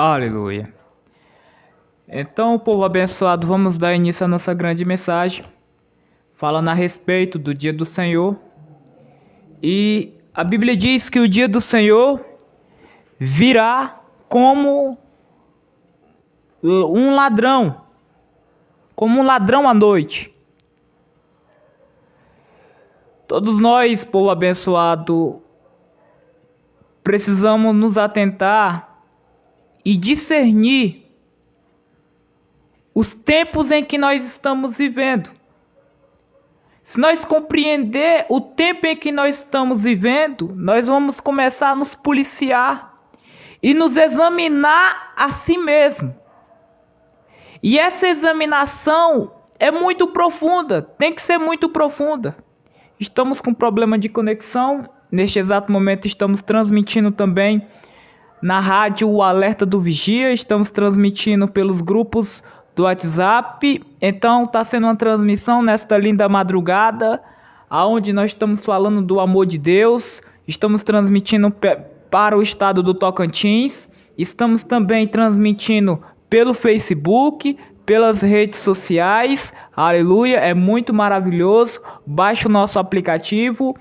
Aleluia. Então, povo abençoado, vamos dar início à nossa grande mensagem, falando a respeito do dia do Senhor. E a Bíblia diz que o dia do Senhor virá como um ladrão, à noite. Todos nós, povo abençoado, precisamos nos atentar e discernir os tempos em que nós estamos vivendo. Se nós compreender o tempo em que nós estamos vivendo, nós vamos começar a nos policiar e nos examinar a si mesmo. E essa examinação é muito profunda, tem que ser muito profunda. Estamos com problema de conexão. Neste exato momento estamos transmitindo também na rádio o Alerta do Vigia. Estamos transmitindo pelos grupos do WhatsApp. Então está sendo uma transmissão nesta linda madrugada, onde nós estamos falando do amor de Deus. Estamos transmitindo para o estado do Tocantins. Estamos também transmitindo pelo Facebook, pelas redes sociais. Aleluia, é muito maravilhoso. Baixe o nosso aplicativo,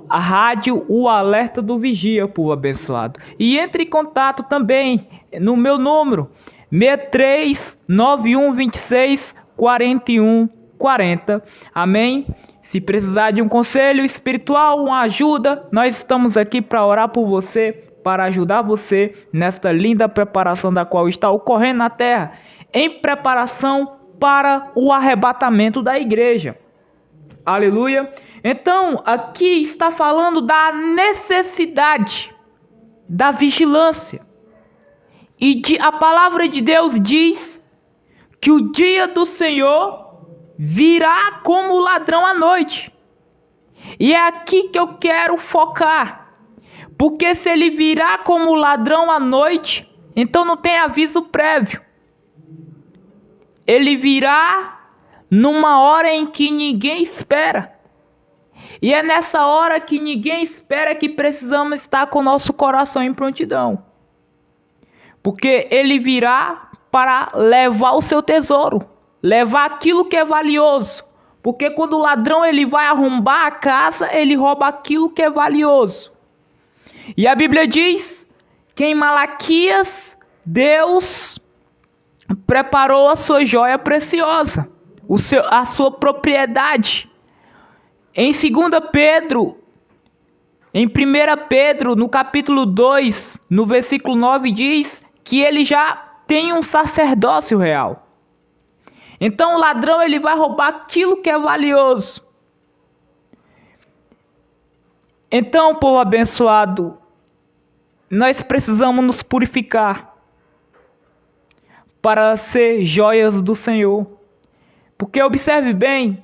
a rádio, o Alerta do Vigia, povo abençoado. E entre em contato também no meu número 6391264140. Amém? Se precisar de um conselho espiritual, uma ajuda, nós estamos aqui para orar por você, para ajudar você nesta linda preparação da qual está ocorrendo na terra, em preparação para o arrebatamento da igreja. Aleluia. Então, aqui está falando da necessidade da vigilância. E a palavra de Deus diz que o dia do Senhor virá como ladrão à noite. E é aqui que eu quero focar. Porque se ele virá como ladrão à noite, então não tem aviso prévio. Ele virá numa hora em que ninguém espera. E é nessa hora que ninguém espera que precisamos estar com o nosso coração em prontidão. Porque ele virá para levar o seu tesouro, levar aquilo que é valioso. Porque quando o ladrão ele vai arrombar a casa, ele rouba aquilo que é valioso. E a Bíblia diz que em Malaquias, Deus preparou a sua joia preciosa, a sua propriedade. Em 2 Pedro, em 1 Pedro, no capítulo 2, no versículo 9, diz que ele já tem um sacerdócio real. Então o ladrão ele vai roubar aquilo que é valioso. Então, povo abençoado, nós precisamos nos purificar para ser joias do Senhor. Porque observe bem,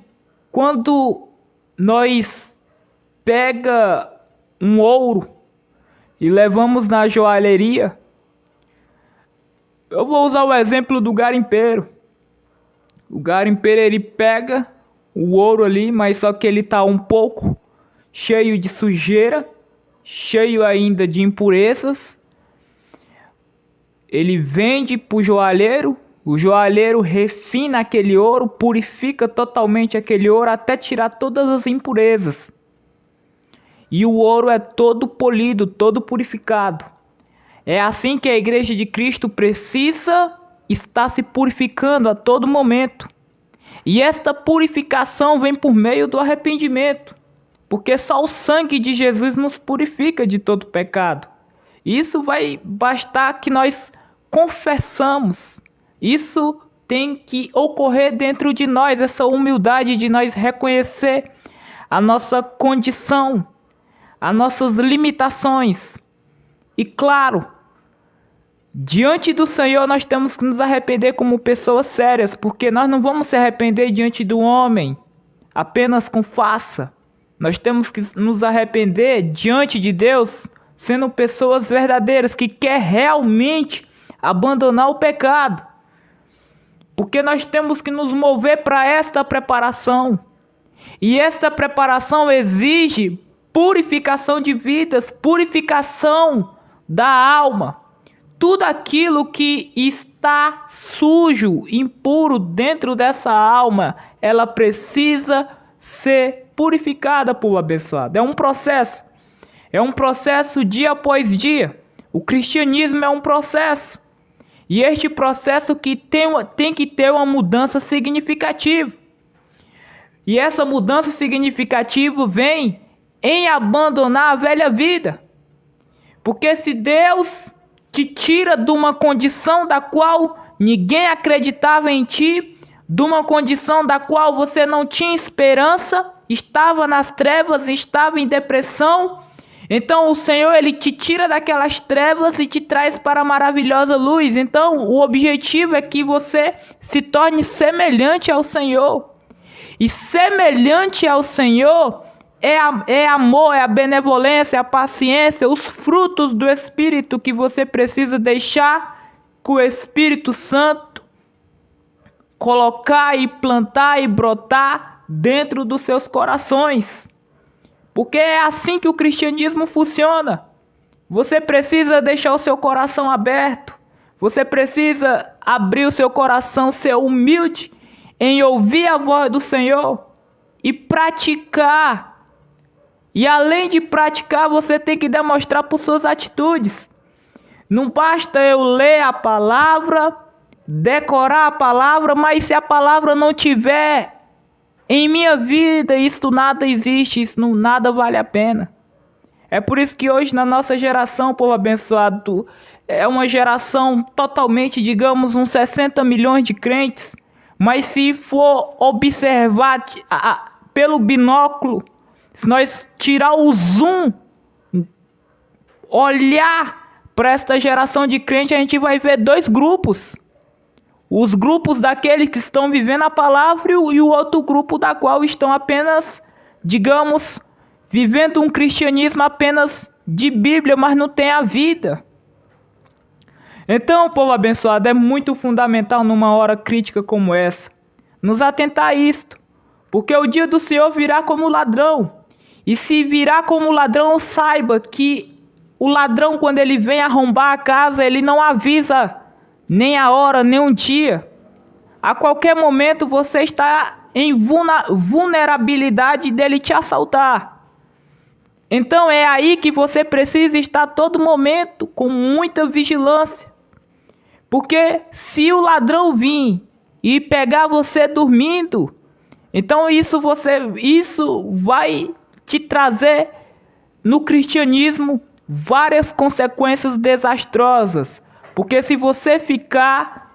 quando nós pega um ouro e levamos na joalheria, eu vou usar o exemplo do garimpeiro. O garimpeiro ele pega o ouro ali, mas só que ele está um pouco cheio de sujeira, cheio ainda de impurezas. Ele vende para o joalheiro refina aquele ouro, purifica totalmente aquele ouro até tirar todas as impurezas. E o ouro é todo polido, todo purificado. É assim que a igreja de Cristo precisa estar se purificando a todo momento. E esta purificação vem por meio do arrependimento. Porque só o sangue de Jesus nos purifica de todo pecado. Isso vai bastar que nós confessamos. Isso tem que ocorrer dentro de nós, essa humildade de nós reconhecer a nossa condição, as nossas limitações. E claro, diante do Senhor nós temos que nos arrepender como pessoas sérias, porque nós não vamos se arrepender diante do homem, apenas com farsa. Nós temos que nos arrepender diante de Deus, sendo pessoas verdadeiras que quer realmente abandonar o pecado. Porque nós temos que nos mover para esta preparação. E esta preparação exige purificação de vidas, purificação da alma. tudo aquilo que está sujo, impuro dentro dessa alma, ela precisa ser purificada, povo abençoado. É um processo dia após dia. O cristianismo é um processo. E este processo que tem que ter uma mudança significativa. E essa mudança significativa vem em abandonar a velha vida. Porque se Deus te tira de uma condição da qual ninguém acreditava em ti, de uma condição da qual você não tinha esperança, estava nas trevas, estava em depressão, então o Senhor ele te tira daquelas trevas e te traz para a maravilhosa luz. Então o objetivo é que você se torne semelhante ao Senhor. E semelhante ao Senhor é amor, é a benevolência, a paciência, os frutos do Espírito que você precisa deixar que o Espírito Santo colocar e plantar e brotar dentro dos seus corações. Porque é assim que o cristianismo funciona. Você precisa deixar o seu coração aberto. Você precisa abrir o seu coração, ser humilde em ouvir a voz do Senhor e praticar. E além de praticar, você tem que demonstrar por suas atitudes. Não basta eu ler a palavra, decorar a palavra, mas se a palavra não tiver em minha vida, isso nada existe, isso nada vale a pena. É por isso que hoje na nossa geração, povo abençoado, é uma geração totalmente, digamos, uns 60 milhões de crentes. Mas se for observar pelo binóculo, se nós tirar o zoom, olhar para esta geração de crentes, a gente vai ver dois grupos. Os grupos daqueles que estão vivendo a palavra e o outro grupo da qual estão apenas, digamos, vivendo um cristianismo apenas de Bíblia, mas não tem a vida. Então, povo abençoado, é muito fundamental numa hora crítica como essa, nos atentar a isto. Porque o dia do Senhor virá como ladrão. E se virá como ladrão, saiba que o ladrão, quando ele vem arrombar a casa, ele não avisa nem a hora, nem um dia. A qualquer momento você está em vulnerabilidade dele te assaltar. Então é aí que você precisa estar a todo momento com muita vigilância. Porque se o ladrão vir e pegar você dormindo, então isso vai te trazer no cristianismo várias consequências desastrosas. Porque se você ficar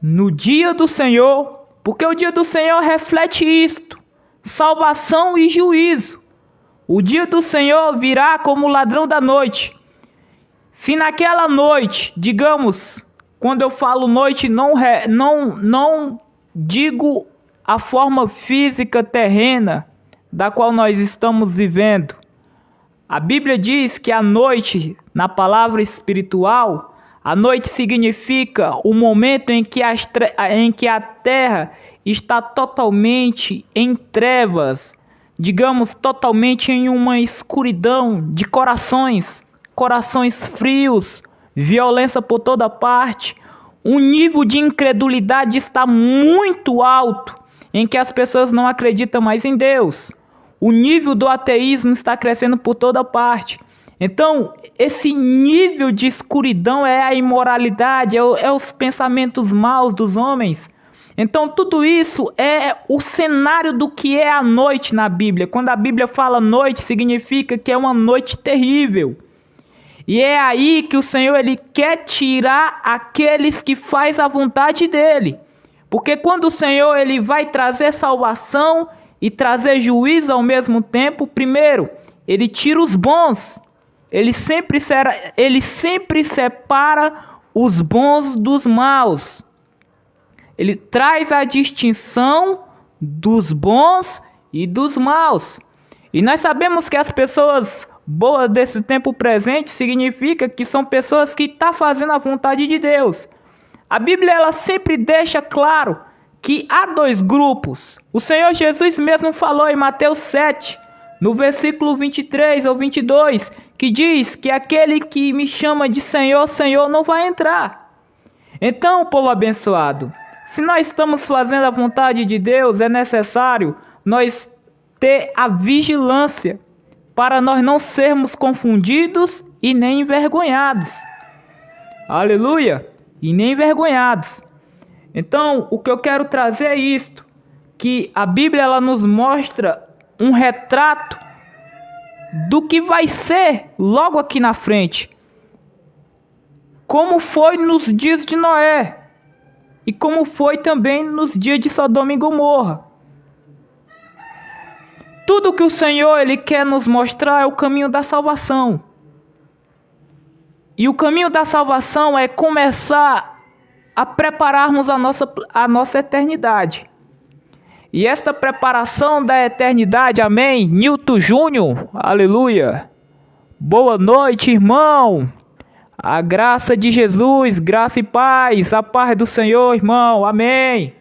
no dia do Senhor, porque o dia do Senhor reflete isto, salvação e juízo. O dia do Senhor virá como ladrão da noite. Se naquela noite, digamos, quando eu falo noite, não digo a forma física terrena da qual nós estamos vivendo. A Bíblia diz que a noite, na palavra espiritual, a noite significa o momento em que a terra está totalmente em trevas, digamos, totalmente em uma escuridão de corações frios, violência por toda parte. O nível de incredulidade está muito alto, em que as pessoas não acreditam mais em Deus. O nível do ateísmo está crescendo por toda parte. Então, esse nível de escuridão é a imoralidade, é os pensamentos maus dos homens. Então, tudo isso é o cenário do que é a noite na Bíblia. Quando a Bíblia fala noite, significa que é uma noite terrível. E é aí que o Senhor ele quer tirar aqueles que fazem a vontade dele. Porque quando o Senhor ele vai trazer salvação e trazer juízo ao mesmo tempo, primeiro, ele tira os bons. Ele sempre separa os bons dos maus. Ele traz a distinção dos bons e dos maus. E nós sabemos que as pessoas boas desse tempo presente significa que são pessoas que estão fazendo a vontade de Deus. A Bíblia ela sempre deixa claro que há dois grupos. O Senhor Jesus mesmo falou em Mateus 7, no versículo 23 ou 22, que diz que aquele que me chama de Senhor, Senhor, não vai entrar. Então, povo abençoado, se nós estamos fazendo a vontade de Deus, é necessário nós ter a vigilância para nós não sermos confundidos e nem envergonhados. Aleluia! E nem envergonhados. Então, o que eu quero trazer é isto, que a Bíblia ela nos mostra um retrato do que vai ser logo aqui na frente. Como foi nos dias de Noé e como foi também nos dias de Sodoma e Gomorra. Tudo que o Senhor ele quer nos mostrar é o caminho da salvação. E o caminho da salvação é começar a prepararmos a nossa eternidade. E esta preparação da eternidade, amém? Nilton Júnior, aleluia. Boa noite, irmão. A graça de Jesus, graça e paz, a paz do Senhor, irmão, amém.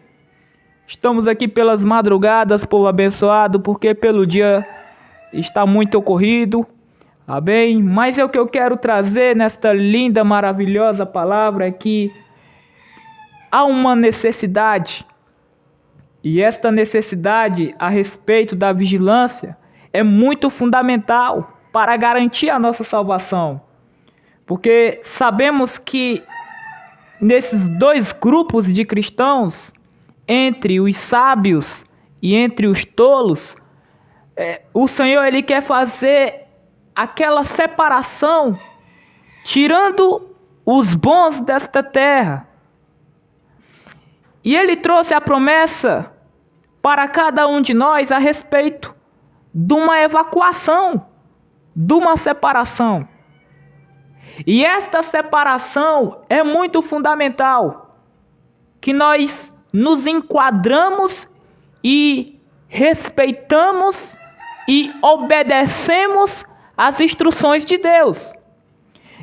Estamos aqui pelas madrugadas, povo abençoado, porque pelo dia está muito ocorrido, amém? Mas é o que eu quero trazer nesta linda, maravilhosa palavra é que há uma necessidade. E esta necessidade a respeito da vigilância é muito fundamental para garantir a nossa salvação. Porque sabemos que nesses dois grupos de cristãos, entre os sábios e entre os tolos, o Senhor ele quer fazer aquela separação, tirando os bons desta terra. E ele trouxe a promessa para cada um de nós a respeito de uma evacuação, de uma separação. E esta separação é muito fundamental, que nós nos enquadramos e respeitamos e obedecemos às instruções de Deus.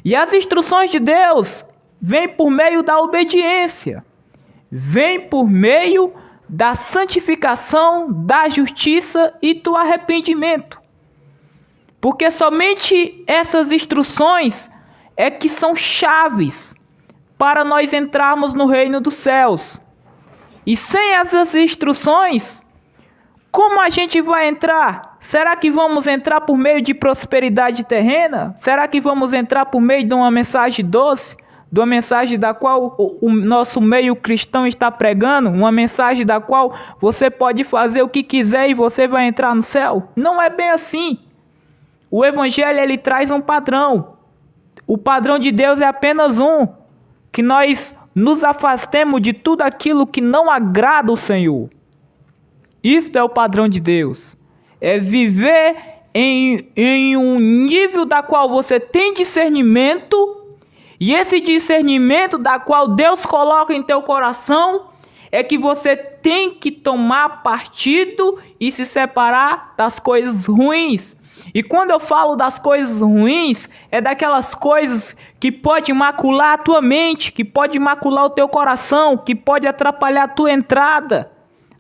E as instruções de Deus vêm por meio da obediência. Vem por meio da santificação, da justiça e do arrependimento. Porque somente essas instruções é que são chaves para nós entrarmos no reino dos céus. E sem essas instruções, como a gente vai entrar? Será que vamos entrar por meio de prosperidade terrena? Será que vamos entrar por meio de uma mensagem doce? De uma mensagem da qual o nosso meio cristão está pregando, uma mensagem da qual você pode fazer o que quiser e você vai entrar no céu? Não é bem assim. O evangelho ele traz um padrão. O padrão de Deus é apenas um, que nós nos afastemos de tudo aquilo que não agrada o Senhor. Isto é o padrão de Deus. É viver em um nível da qual você tem discernimento. E esse discernimento da qual Deus coloca em teu coração é que você tem que tomar partido e se separar das coisas ruins. E quando eu falo das coisas ruins, é daquelas coisas que pode macular a tua mente, que pode macular o teu coração, que pode atrapalhar a tua entrada.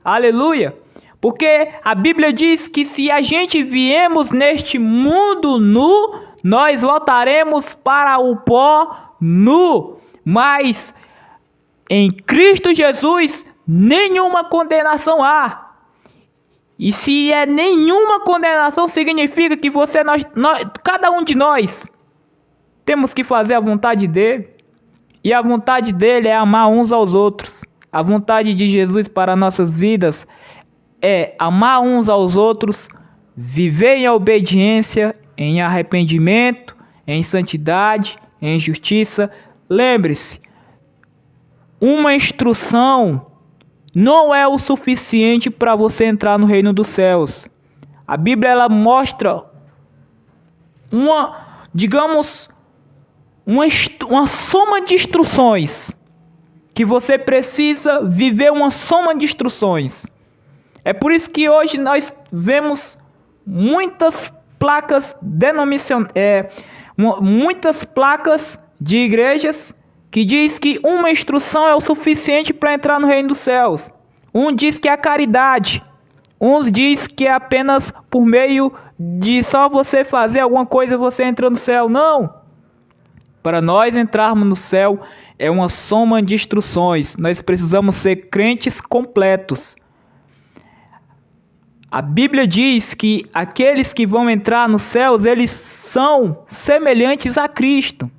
Aleluia! Porque a Bíblia diz que se a gente viemos neste mundo nu, nós voltaremos para o pó nu, mas em Cristo Jesus nenhuma condenação há. E se é nenhuma condenação, significa que cada um de nós temos que fazer a vontade dele. E a vontade dele é amar uns aos outros. A vontade de Jesus para nossas vidas é amar uns aos outros, viver em obediência, em arrependimento, em santidade, em justiça. Lembre-se, uma instrução não é o suficiente para você entrar no reino dos céus. A Bíblia ela mostra uma soma de instruções, que você precisa viver uma soma de instruções. É por isso que hoje nós vemos muitas placas muitas placas de igrejas que diz que uma instrução é o suficiente para entrar no reino dos céus. Um diz que é a caridade, Uns diz que é apenas por meio de só você fazer alguma coisa você entra no céu. Não! Para nós entrarmos no céu é uma soma de instruções. Nós precisamos ser crentes completos. A Bíblia diz que aqueles que vão entrar nos céus, eles são semelhantes a Cristo.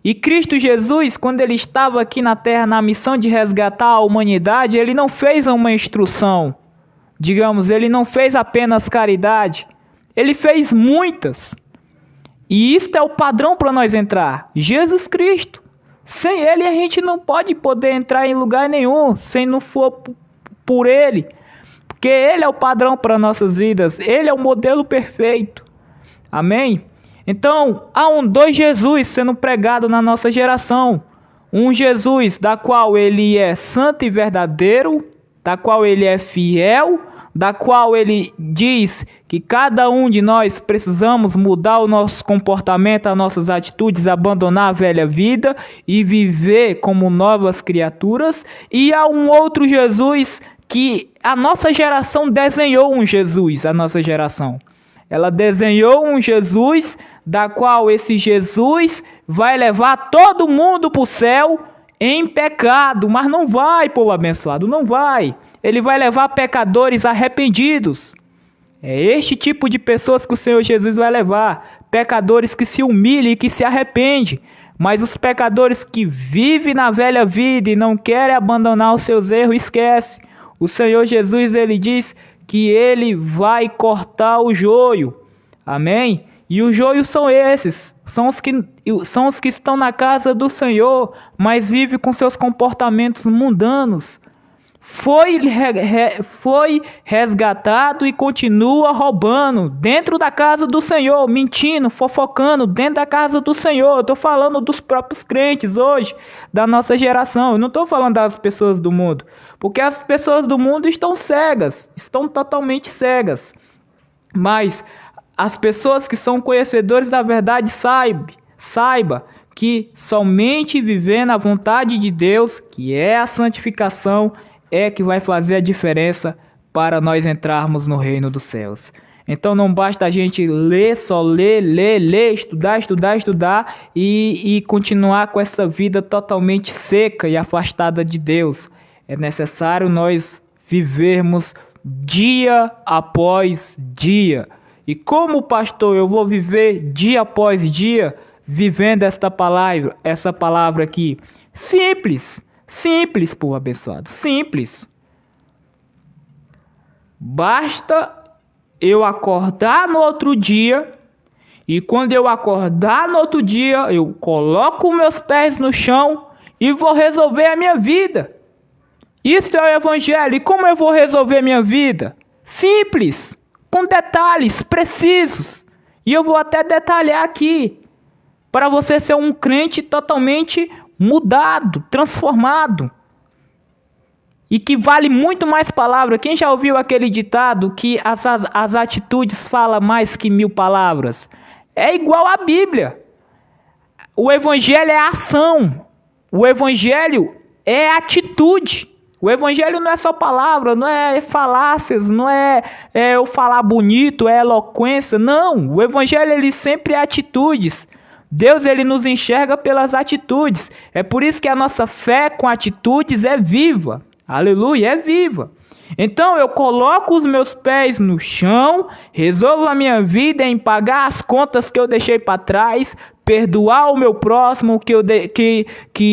E Cristo Jesus, quando ele estava aqui na terra na missão de resgatar a humanidade, ele não fez uma instrução. Digamos, ele não fez apenas caridade. Ele fez muitas. E isto é o padrão para nós entrar. Jesus Cristo. Sem ele a gente não pode poder entrar em lugar nenhum, se não for por ele. Porque ele é o padrão para nossas vidas. Ele é o modelo perfeito. Amém? Então, há dois Jesus sendo pregado na nossa geração. Um Jesus da qual ele é santo e verdadeiro, da qual ele é fiel, da qual ele diz que cada um de nós precisamos mudar o nosso comportamento, as nossas atitudes, abandonar a velha vida e viver como novas criaturas. E há um outro Jesus que a nossa geração desenhou um Jesus, a nossa geração. Ela desenhou um Jesus, da qual esse Jesus vai levar todo mundo para o céu em pecado. Mas não vai, povo abençoado, não vai. Ele vai levar pecadores arrependidos. É este tipo de pessoas que o Senhor Jesus vai levar. Pecadores que se humilham e que se arrependem. Mas os pecadores que vivem na velha vida e não querem abandonar os seus erros, esquece. O Senhor Jesus, ele diz que ele vai cortar o joio. Amém? E os joios são esses. São os que estão na casa do Senhor, mas vivem com seus comportamentos mundanos. Foi resgatado e continua roubando dentro da casa do Senhor, mentindo, fofocando dentro da casa do Senhor. Eu estou falando dos próprios crentes hoje, da nossa geração. Eu não estou falando das pessoas do mundo, porque as pessoas do mundo estão cegas, estão totalmente cegas. Mas as pessoas que são conhecedores da verdade saiba que somente viver na vontade de Deus, que é a santificação, é que vai fazer a diferença para nós entrarmos no reino dos céus. Então não basta a gente só ler, estudar e continuar com essa vida totalmente seca e afastada de Deus. É necessário nós vivermos dia após dia. E como pastor eu vou viver dia após dia vivendo essa palavra aqui? Simples, povo abençoado, simples. Basta eu acordar no outro dia, e quando eu acordar no outro dia, eu coloco meus pés no chão e vou resolver a minha vida. Isso é o evangelho. E como eu vou resolver a minha vida? Simples, com detalhes precisos. E eu vou até detalhar aqui, para você ser um crente totalmente mudado, transformado, e que vale muito mais palavras. Quem já ouviu aquele ditado que as atitudes falam mais que 1000 palavras? É igual à Bíblia. O evangelho é ação, o evangelho é atitude. O evangelho não é só palavra, não é falácias, não é eu falar bonito, é eloquência. Não, o evangelho ele sempre é atitudes. Deus ele nos enxerga pelas atitudes. É por isso que a nossa fé com atitudes é viva. Aleluia, é viva. Então eu coloco os meus pés no chão, resolvo a minha vida em pagar as contas que eu deixei para trás, perdoar o meu próximo que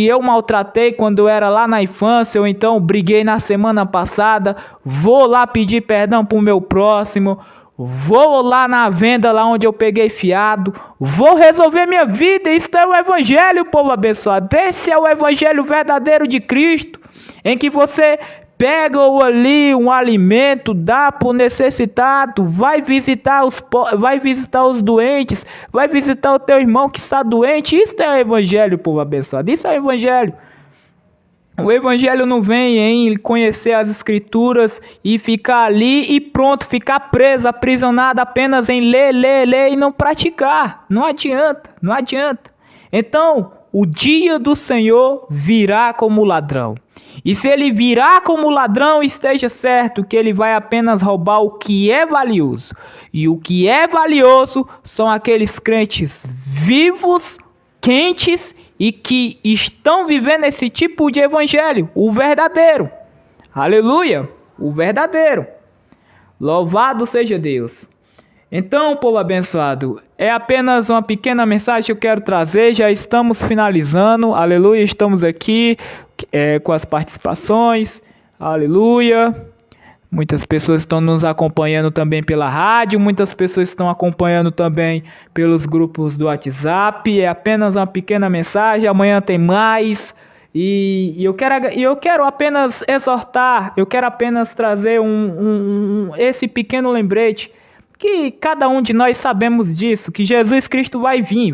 eu maltratei quando eu era lá na infância, ou então briguei na semana passada, vou lá pedir perdão para o meu próximo. Vou lá na venda, lá onde eu peguei fiado. Vou resolver minha vida. Isso é o evangelho, povo abençoado. Esse é o evangelho verdadeiro de Cristo. Em que você pega ali um alimento, dá para o necessitado. Vai visitar os doentes. Vai visitar o teu irmão que está doente. Isso é o evangelho, povo abençoado. Isso é o evangelho. O evangelho não vem em conhecer as escrituras e ficar ali e pronto, ficar preso, aprisionado apenas em ler e não praticar. Não adianta. Então, o dia do Senhor virá como ladrão. E se ele virá como ladrão, esteja certo que ele vai apenas roubar o que é valioso. E o que é valioso são aqueles crentes vivos, quentes e que estão vivendo esse tipo de evangelho, o verdadeiro. Aleluia, o verdadeiro. Louvado seja Deus. Então, povo abençoado, é apenas uma pequena mensagem que eu quero trazer. Já estamos finalizando, aleluia, estamos aqui com as participações, aleluia. Muitas pessoas estão nos acompanhando também pela rádio, muitas pessoas estão acompanhando também pelos grupos do WhatsApp. É apenas uma pequena mensagem, amanhã tem mais. E eu quero apenas exortar, eu quero apenas trazer esse pequeno lembrete, que cada um de nós sabemos disso, que Jesus Cristo vai vir,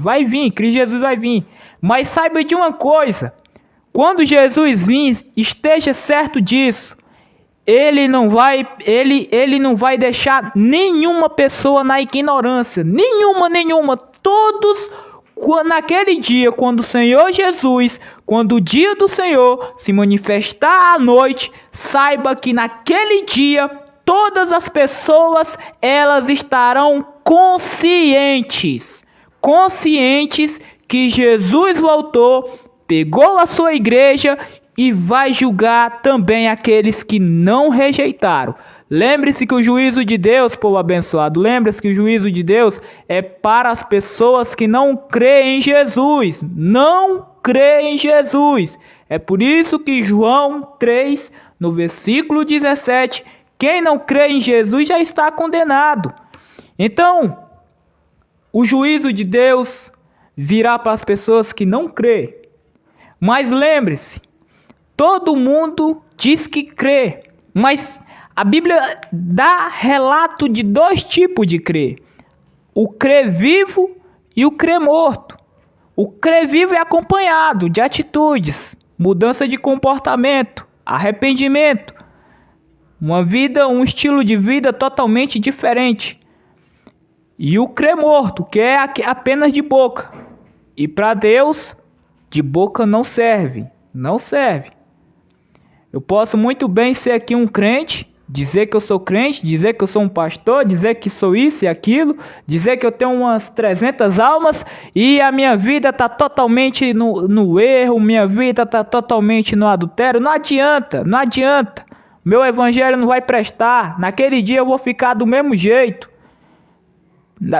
que Jesus vai vir. Mas saiba de uma coisa, quando Jesus vir, esteja certo disso, ele não vai deixar nenhuma pessoa na ignorância, nenhuma, todos, naquele dia, quando o Senhor Jesus, quando o dia do Senhor se manifestar à noite, saiba que naquele dia, todas as pessoas, elas estarão conscientes que Jesus voltou, pegou a sua igreja e vai julgar também aqueles que não rejeitaram. Lembre-se que o juízo de Deus, povo abençoado, lembre-se que o juízo de Deus é para as pessoas que não creem em Jesus. Não creem em Jesus. É por isso que João 3, no versículo 17, quem não crê em Jesus já está condenado. Então, o juízo de Deus virá para as pessoas que não crêem. Mas lembre-se, todo mundo diz que crê, mas a Bíblia dá relato de dois tipos de crer. O crer vivo e o crer morto. O crer vivo é acompanhado de atitudes, mudança de comportamento, arrependimento, um estilo de vida totalmente diferente. E o crer morto, que é apenas de boca. E para Deus, de boca não serve. Não serve. Eu posso muito bem ser aqui um crente, dizer que eu sou crente, dizer que eu sou um pastor, dizer que sou isso e aquilo, dizer que eu tenho umas 300 almas e a minha vida está totalmente no erro, minha vida está totalmente no adultério. Não adianta. Meu evangelho não vai prestar. Naquele dia eu vou ficar do mesmo jeito.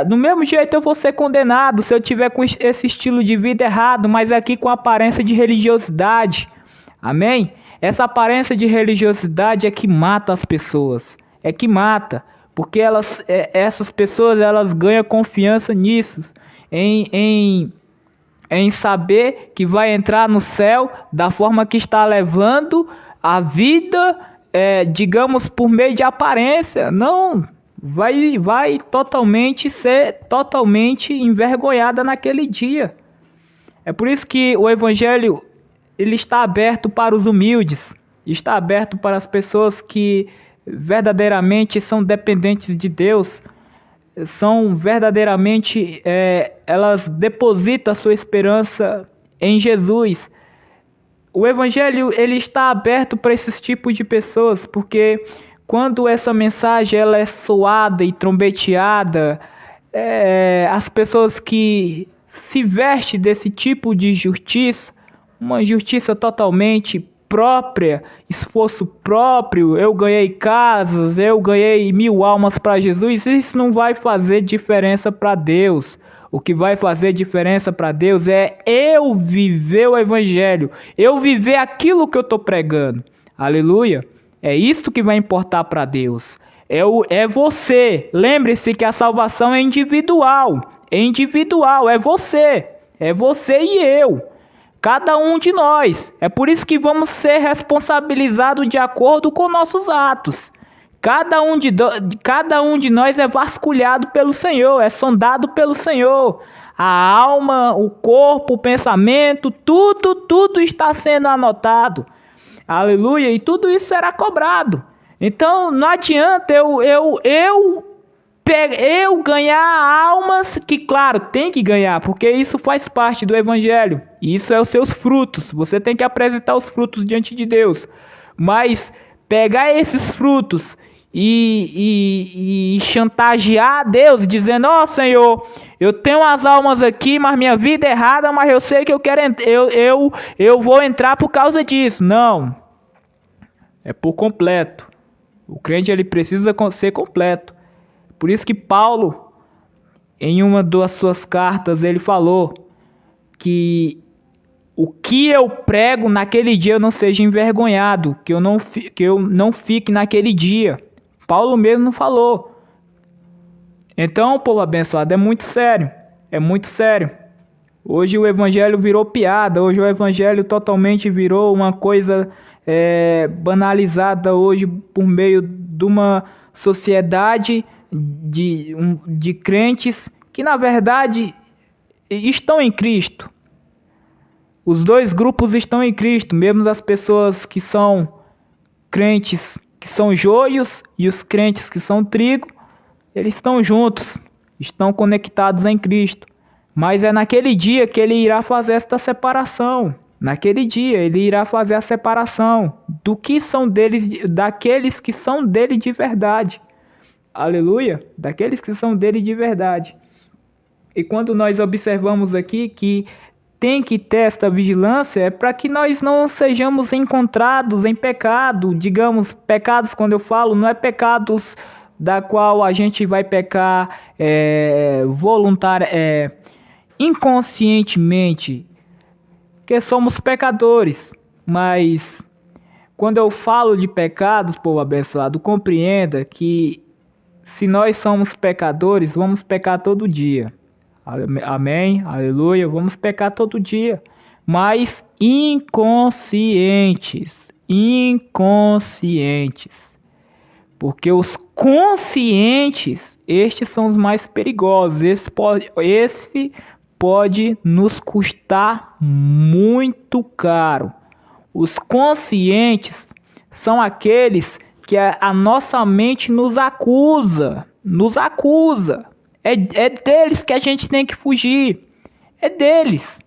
Do mesmo jeito eu vou ser condenado se eu tiver com esse estilo de vida errado, mas aqui com aparência de religiosidade. Amém? Essa aparência de religiosidade é que mata as pessoas. É que mata. Porque essas pessoas elas ganham confiança nisso. Em saber que vai entrar no céu da forma que está levando a vida, digamos, por meio de aparência. Não. Vai ser totalmente envergonhada naquele dia. É por isso que o evangelho ele está aberto para os humildes, está aberto para as pessoas que verdadeiramente são dependentes de Deus, são verdadeiramente, elas depositam a sua esperança em Jesus. O evangelho ele está aberto para esses tipos de pessoas, porque quando essa mensagem ela é soada e trombeteada, as pessoas que se vestem desse tipo de justiça, uma justiça totalmente própria, esforço próprio, eu ganhei casas, eu ganhei 1000 almas para Jesus, isso não vai fazer diferença para Deus. O que vai fazer diferença para Deus é eu viver o evangelho, eu viver aquilo que eu estou pregando. Aleluia. É isso que vai importar para Deus. É você. Lembre-se que a salvação é individual. É você. É você e eu. Cada um de nós. É por isso que vamos ser responsabilizados de acordo com nossos atos. Cada um de nós é vasculhado pelo Senhor, é sondado pelo Senhor. A alma, o corpo, o pensamento, tudo está sendo anotado. Aleluia, e tudo isso será cobrado. Então não adianta eu eu ganhar almas, que claro, tem que ganhar, porque isso faz parte do evangelho. Isso é os seus frutos. Você tem que apresentar os frutos diante de Deus. Mas pegar esses frutos e chantagear Deus, dizendo: ó, Senhor, eu tenho as almas aqui, mas minha vida é errada, mas eu sei que eu quero eu vou entrar por causa disso. Não. É por completo. O crente, ele precisa ser completo. Por isso que Paulo, em uma das suas cartas, ele falou que o que eu prego naquele dia eu não seja envergonhado, que eu não fique naquele dia. Paulo mesmo falou. Então, povo abençoado, é muito sério. É muito sério. Hoje o evangelho virou piada. Hoje o evangelho totalmente virou uma coisa banalizada hoje por meio de uma sociedade de crentes que na verdade estão em Cristo. Os dois grupos estão em Cristo, mesmo as pessoas que são crentes que são joios e os crentes que são trigo, eles estão juntos, estão conectados em Cristo. Mas é naquele dia que ele irá fazer esta separação. Naquele dia ele irá fazer a separação do que são deles, daqueles que são dele de verdade. Aleluia! Daqueles que são dele de verdade. E quando nós observamos aqui que tem que ter esta vigilância, é para que nós não sejamos encontrados em pecado. Digamos, pecados, quando eu falo, não é pecados da qual a gente vai pecar inconscientemente, porque somos pecadores. Mas quando eu falo de pecados, povo abençoado, compreenda que se nós somos pecadores, vamos pecar todo dia. Amém, aleluia, vamos pecar todo dia, mas inconscientes, porque os conscientes, estes são os mais perigosos, esse pode nos custar muito caro. Os conscientes são aqueles que a nossa mente nos acusa. É deles que a gente tem que fugir. É deles.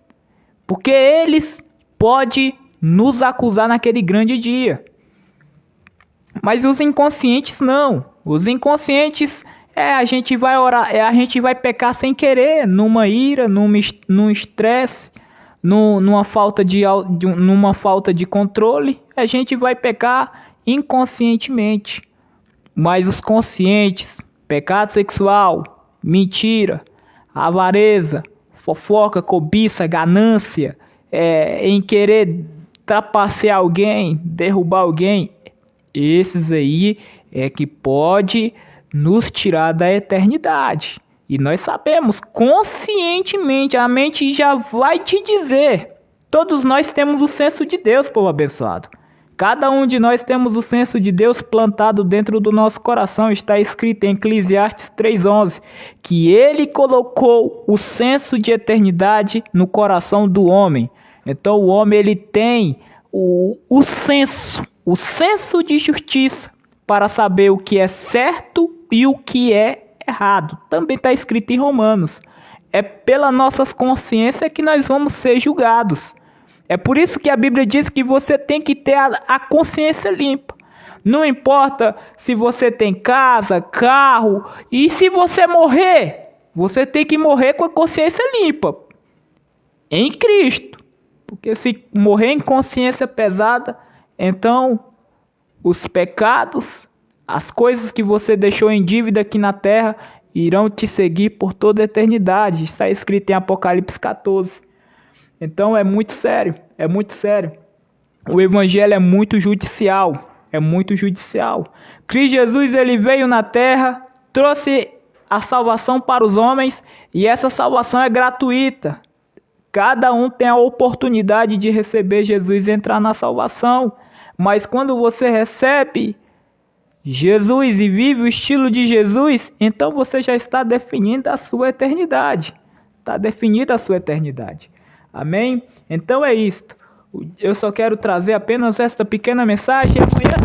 Porque eles podem nos acusar naquele grande dia. Mas os inconscientes não. Os inconscientes, a gente vai orar, a gente vai pecar sem querer, numa ira, num estresse, numa falta de controle. A gente vai pecar inconscientemente. Mas os conscientes, pecado sexual, mentira, avareza, fofoca, cobiça, ganância, em querer trapacear alguém, derrubar alguém, esses aí é que pode nos tirar da eternidade. E nós sabemos conscientemente, a mente já vai te dizer. Todos nós temos o senso de Deus, povo abençoado. Cada um de nós temos o senso de Deus plantado dentro do nosso coração. Está escrito em Eclesiastes 3:11 que ele colocou o senso de eternidade no coração do homem. Então o homem, ele tem o senso de justiça para saber o que é certo e o que é errado. Também está escrito em Romanos. É pela nossa consciência que nós vamos ser julgados. É por isso que a Bíblia diz que você tem que ter a consciência limpa. Não importa se você tem casa, carro, e se você morrer, você tem que morrer com a consciência limpa. Em Cristo. Porque se morrer em consciência pesada, então os pecados, as coisas que você deixou em dívida aqui na terra, irão te seguir por toda a eternidade. Está escrito em Apocalipse 14. Então é muito sério, é muito sério. O evangelho é muito judicial, Cristo Jesus, ele veio na terra, trouxe a salvação para os homens e essa salvação é gratuita. Cada um tem a oportunidade de receber Jesus e entrar na salvação. Mas quando você recebe Jesus e vive o estilo de Jesus, então você já está definindo a sua eternidade. Está definida a sua eternidade. Amém? Então é isto. Eu só quero trazer apenas esta pequena mensagem. Amanhã...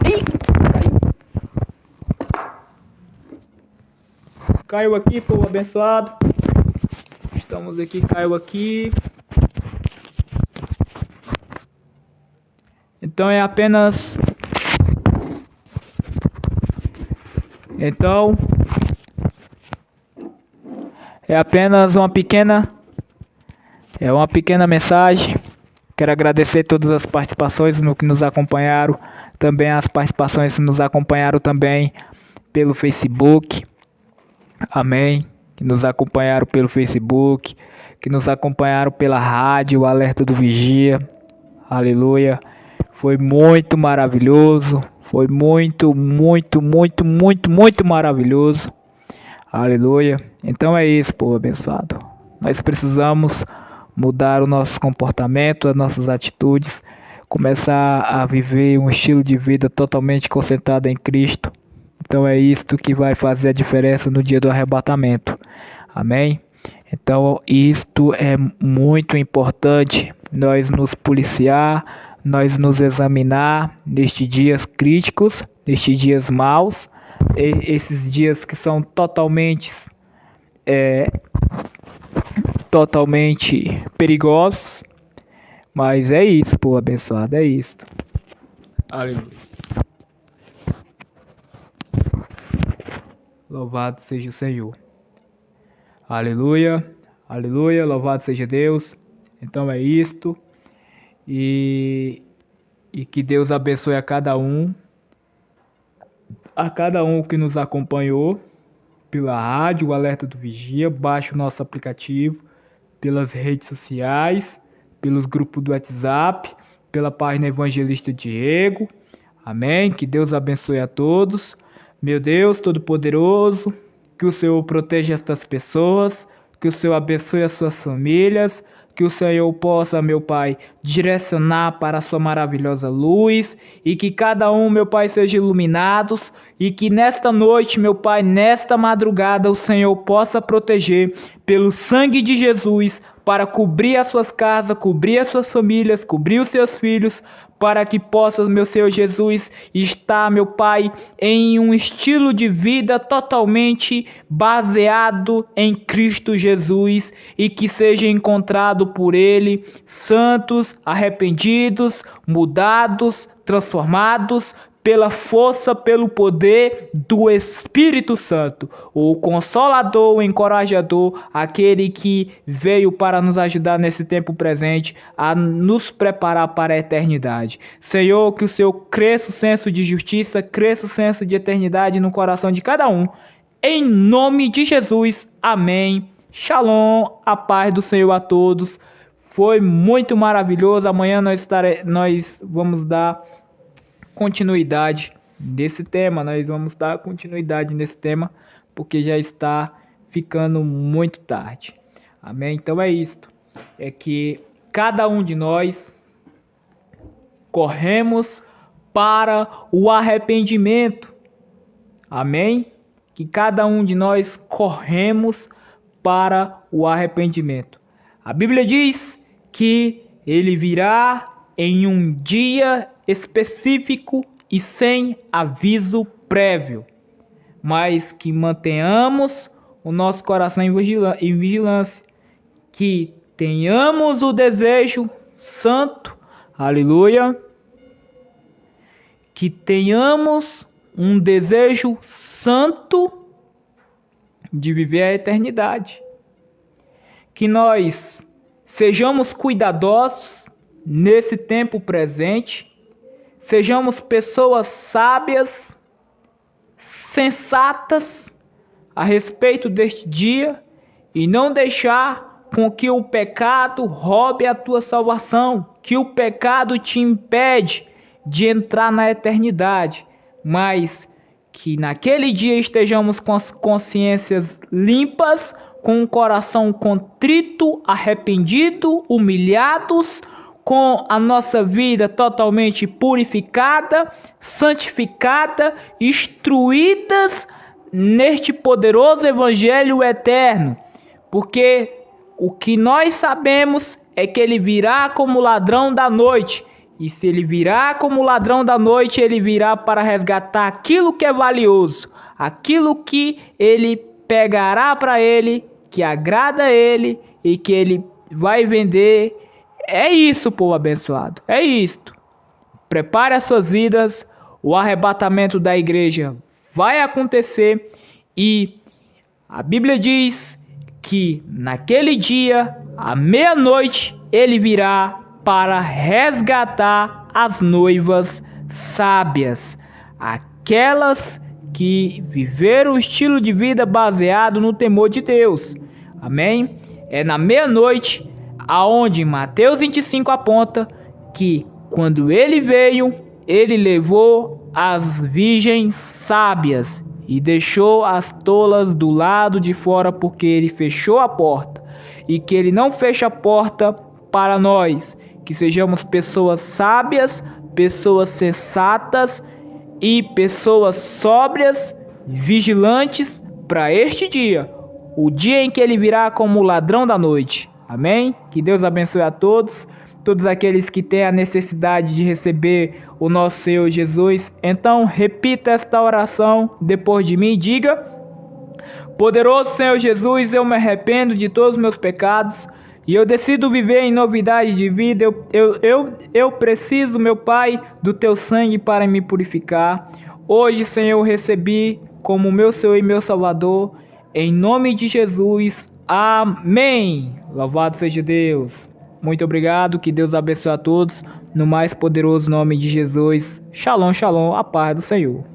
Caiu aqui, povo abençoado. Estamos aqui, caiu aqui. Então é apenas... uma pequena mensagem. Quero agradecer todas as participações no que nos acompanharam, também as participações que nos acompanharam também pelo Facebook. Amém. Que nos acompanharam pelo Facebook, que nos acompanharam pela rádio, o Alerta do Vigia. Aleluia. Foi muito maravilhoso. Foi muito maravilhoso. Aleluia. Então é isso, povo abençoado. Nós precisamos mudar o nosso comportamento, as nossas atitudes, começar a viver um estilo de vida totalmente concentrado em Cristo. Então é isto que vai fazer a diferença no dia do arrebatamento. Amém? Então isto é muito importante, nós nos policiar, nós nos examinar nestes dias críticos, nestes dias maus, esses dias que são totalmente perigosos. Mas é isso, povo abençoado, é isso. Aleluia. Louvado seja o Senhor. Aleluia, aleluia, louvado seja Deus. Então é isto. E que Deus abençoe a cada um que nos acompanhou pela rádio, o Alerta do Vigia. Baixe o nosso aplicativo, pelas redes sociais, pelos grupos do WhatsApp, pela página Evangelista Diego. Amém. Que Deus abençoe a todos. Meu Deus Todo-Poderoso, que o Senhor proteja estas pessoas, que o Senhor abençoe as suas famílias, que o Senhor possa, meu Pai, direcionar para a sua maravilhosa luz, e que cada um, meu Pai, seja iluminados, e que nesta noite, meu Pai, nesta madrugada, o Senhor possa proteger pelo sangue de Jesus, para cobrir as suas casas, cobrir as suas famílias, cobrir os seus filhos, para que possa, meu Senhor Jesus, estar, meu Pai, em um estilo de vida totalmente baseado em Cristo Jesus, e que seja encontrado por Ele santos, arrependidos, mudados, transformados, pela força, pelo poder do Espírito Santo, o Consolador, o Encorajador, aquele que veio para nos ajudar nesse tempo presente, a nos preparar para a eternidade. Senhor, que o Senhor cresça o senso de justiça, cresça o senso de eternidade no coração de cada um. Em nome de Jesus, amém. Shalom, a paz do Senhor a todos. Foi muito maravilhoso. Amanhã nós vamos dar continuidade nesse tema, porque já está ficando muito tarde. Amém? Então é isto, é que cada um de nós corremos para o arrependimento. Amém? Que cada um de nós corremos para o arrependimento. A Bíblia diz que ele virá em um dia específico e sem aviso prévio, mas que mantenhamos o nosso coração em vigilância, que tenhamos o desejo santo, aleluia, que tenhamos um desejo santo de viver a eternidade, que nós sejamos cuidadosos nesse tempo presente, sejamos pessoas sábias, sensatas a respeito deste dia, e não deixar com que o pecado roube a tua salvação, que o pecado te impede de entrar na eternidade, mas que naquele dia estejamos com as consciências limpas, com o coração contrito, arrependido, humilhados, com a nossa vida totalmente purificada, santificada, instruídas neste poderoso evangelho eterno, porque o que nós sabemos é que ele virá como ladrão da noite, e se ele virá como ladrão da noite, ele virá para resgatar aquilo que é valioso, aquilo que ele pegará para ele, que agrada a ele e que ele vai vender. É isso, povo abençoado. É isto. Prepare as suas vidas. O arrebatamento da igreja vai acontecer e a Bíblia diz que naquele dia, à meia-noite, ele virá para resgatar as noivas sábias, aquelas que viveram o estilo de vida baseado no temor de Deus. Amém? É na meia-noite, aonde Mateus 25 aponta que quando ele veio, ele levou as virgens sábias e deixou as tolas do lado de fora, porque ele fechou a porta. E que ele não fecha a porta para nós, que sejamos pessoas sábias, pessoas sensatas e pessoas sóbrias, vigilantes para este dia, o dia em que ele virá como ladrão da noite. Amém? Que Deus abençoe a todos. Todos aqueles que têm a necessidade de receber o nosso Senhor Jesus. Então, repita esta oração depois de mim. Diga: poderoso Senhor Jesus, eu me arrependo de todos os meus pecados e eu decido viver em novidade de vida. Eu preciso, meu Pai, do teu sangue para me purificar. Hoje, Senhor, eu recebi como meu Senhor e meu Salvador. Em nome de Jesus. Amém. Louvado seja Deus. Muito obrigado, que Deus abençoe a todos, no mais poderoso nome de Jesus. Shalom, shalom, a paz do Senhor.